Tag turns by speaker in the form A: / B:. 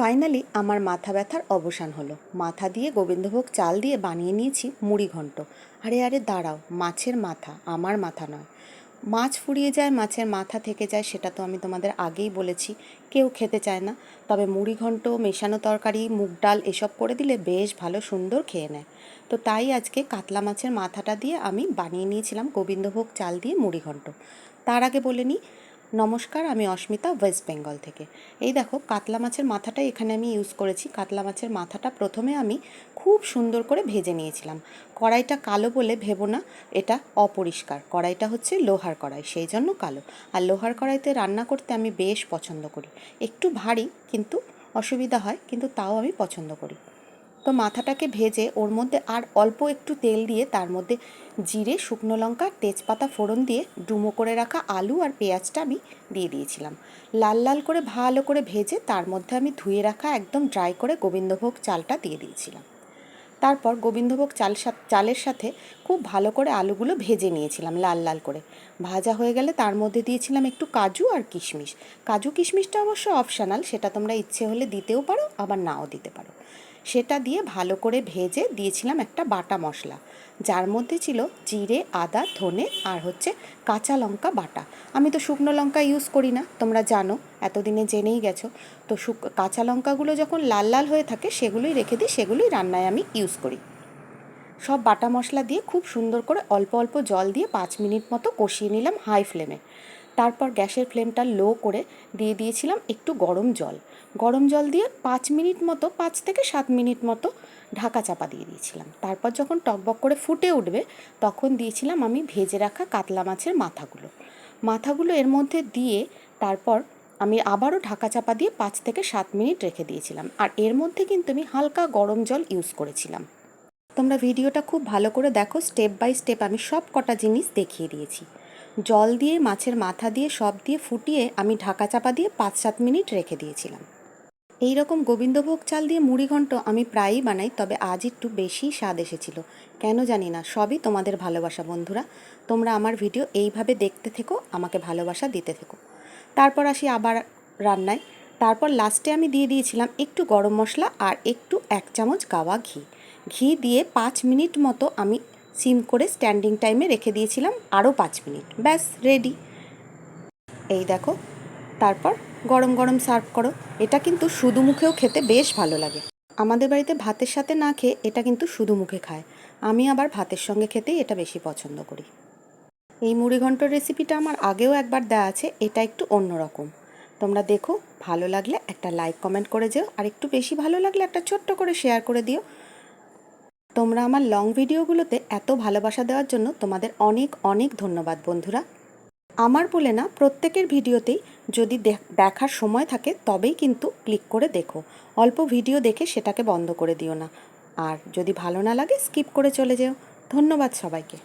A: Finally আমার মাথা ব্যথার অবসান হলো। মাথা দিয়ে গোবিন্দভোগ চাল দিয়ে বানিয়ে নিয়েছি মুড়ি ঘন্ট। আরে আরে দাঁড়াও, মাছের মাথা, আমার মাথা নয়। মাছ ফুরিয়ে যায়, মাছের মাথা থেকে যায়, সেটা তো আমি তোমাদের আগেই বলেছি। কেউ খেতে চায় না, তবে মুড়ি ঘন্ট, মেশানো তরকারি, মুগ ডাল এসব করে দিলে বেশ ভালো সুন্দর খেয়ে নেয়। তো তাই আজকে কাতলা মাছের মাথাটা দিয়ে আমি বানিয়ে নিয়েছিলাম গোবিন্দভোগ চাল দিয়ে মুড়ি ঘন্ট। তার আগে বলে নিই, নমস্কার, আমি অস্মিতা, ওয়েস্ট বেঙ্গল থেকে। এই দেখো, কাতলা মাছের মাথাটাই এখানে আমি ইউজ করেছি। কাতলা মাছের মাথাটা প্রথমে আমি খুব সুন্দর করে ভেজে নিয়েছিলাম। কড়াইটা কালো বলে ভেবো না, এটা অপরিষ্কার। কড়াইটা হচ্ছে লোহার কড়াই, সেই জন্য কালো। আর লোহার কড়াইতে রান্না করতে আমি বেশ পছন্দ করি। একটু ভারী কিন্তু অসুবিধা হয়, কিন্তু তাও আমি পছন্দ করি। তো মাথাটাকে ভেজে ওর মধ্যে আর অল্প একটু তেল দিয়ে তার মধ্যে জিরে, শুকনো লঙ্কা, তেজপাতা ফোড়ন দিয়ে ডুমো করে রাখা আলু আর পেঁয়াজটা আমি দিয়ে দিয়েছিলাম। লাল লাল করে ভালো করে ভেজে তার মধ্যে আমি ধুয়ে রাখা একদম ড্রাই করে গোবিন্দভোগ চালটা দিয়ে দিয়েছিলাম। তারপর গোবিন্দভোগ চালের সাথে খুব ভালো করে আলুগুলো ভেজে নিয়েছিলাম লাল লাল করে। ভাজা হয়ে গেলে তার মধ্যে দিয়েছিলাম একটু কাজু আর কিশমিশ। কাজু কিশমিশটা অবশ্য অপশনাল, সেটা তোমরা ইচ্ছে হলে দিতেও পারো, আবার নাও দিতে পারো। সেটা দিয়ে ভালো করে ভেজে দিয়েছিলাম একটা বাটা মশলা, যার মধ্যে ছিল জিরে, আদা, ধনে আর হচ্ছে কাঁচা লঙ্কা বাটা। আমি তো শুকনো লঙ্কা ইউজ করি না, তোমরা জানো, এতদিনে জেনেই গেছো। তো কাঁচা লঙ্কাগুলো যখন লাল লাল হয়ে থাকে সেগুলোই রেখে দিই, সেগুলোই রান্নায় আমি ইউজ করি। সব বাটা মশলা দিয়ে খুব সুন্দর করে অল্প অল্প জল দিয়ে 5 মিনিট মতো কষিয়ে নিলাম হাই ফ্লেমে। তারপর গ্যাসের ফ্লেমটা লো করে দিয়ে দিয়েছিলাম একটু গরম জল। গরম জল দিয়ে 5 মিনিট মতো, 5 থেকে 7 মিনিট মতো ঢাকা চাপা দিয়ে দিয়েছিলাম। তারপর যখন টকবক করে ফুটে উঠবে তখন দিয়েছিলাম আমি ভেজে রাখা কাতলা মাছের মাথাগুলো এর মধ্যে দিয়ে তারপর আমি আবারও ঢাকা চাপা দিয়ে 5 থেকে 7 মিনিট রেখে দিয়েছিলাম। আর এর মধ্যে কিন্তু আমি হালকা গরম জল ইউজ করেছিলাম। তোমরা ভিডিওটা খুব ভালো করে দেখো, স্টেপ বাই স্টেপ আমি সব কটা জিনিস দেখিয়ে দিয়েছি। জল দিয়ে, মাছের মাথা দিয়ে, সব দিয়ে ফুটিয়ে আমি ঢাকা চাপা দিয়ে 5-7 মিনিট রেখে দিয়েছিলাম। এই রকম গোবিন্দভোগ চাল দিয়ে মুড়ি ঘন্ট আমি প্রায়ই বানাই, তবে আজ একটু বেশি স্বাদ এসেছিল। কেন জানি না, সবই তোমাদের ভালোবাসা বন্ধুরা। তোমরা আমার ভিডিও এইভাবে দেখতে থেকো, আমাকে ভালোবাসা দিতে থেকো। তারপর আসি আবার রান্নায়। তারপর লাস্টে আমি দিয়ে দিয়েছিলাম একটু গরম মশলা আর একটু 1 চামচ গাওয়া ঘি দিয়ে 5 মিনিট মতো আমি সিম করে স্ট্যান্ডিং টাইমে রেখে দিয়েছিলাম, আরও 5 মিনিট, ব্যাস রেডি। এই দেখো, তারপর গরম গরম সার্ভ করো। এটা কিন্তু শুধু মুখেও খেতে বেশ ভালো লাগে। আমাদের বাড়িতে ভাতের সাথে না খেয়ে এটা কিন্তু শুধু মুখে খায়। আমি আবার ভাতের সঙ্গে খেতেই এটা বেশি পছন্দ করি। এই মুড়ি ঘন্টর রেসিপিটা আমার আগেও একবার দেওয়া আছে, এটা একটু অন্যরকম। তোমরা দেখো, ভালো লাগলে একটা লাইক কমেন্ট করে যেও, আর একটু বেশি ভালো লাগলে একটা ছোট্ট করে শেয়ার করে দিও। তোমরা আমার লং ভিডিওগুলোতে এত ভালোবাসা দেওয়ার জন্য তোমাদের অনেক অনেক ধন্যবাদ বন্ধুরা। আমার বলে না, প্রত্যেকের ভিডিওতেই যদি দেখার সময় থাকে তবেই কিন্তু ক্লিক করে দেখো। অল্প ভিডিও দেখে সেটাকে বন্ধ করে দিও না। আর যদি ভালো না লাগে স্কিপ করে চলে যেও। ধন্যবাদ সবাইকে।